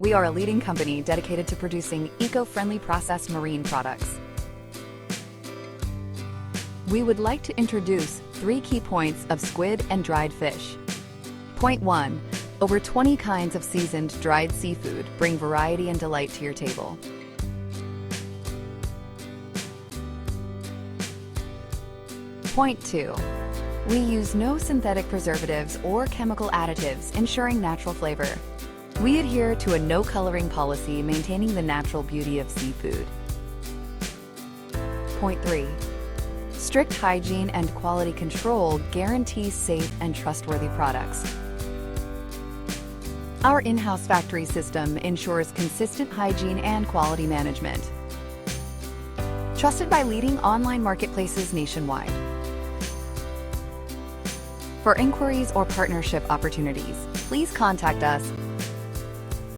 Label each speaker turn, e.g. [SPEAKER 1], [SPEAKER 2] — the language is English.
[SPEAKER 1] We are a leading company dedicated to producing eco-friendly processed marine products. We would like to introduce 3 key points of squid and dried fish. Point 1. Over 20 kinds of seasoned dried seafood bring variety and delight to your table. Point 2. We use no synthetic preservatives or chemical additives, ensuring natural flavor. We adhere to a no-coloring policy, maintaining the natural beauty of seafood. Point 3. Strict hygiene and quality control guarantee safe and trustworthy products. Our in-house factory system ensures consistent hygiene and quality management. Trusted by leading online marketplaces nationwide. For inquiries or partnership opportunities, please contact us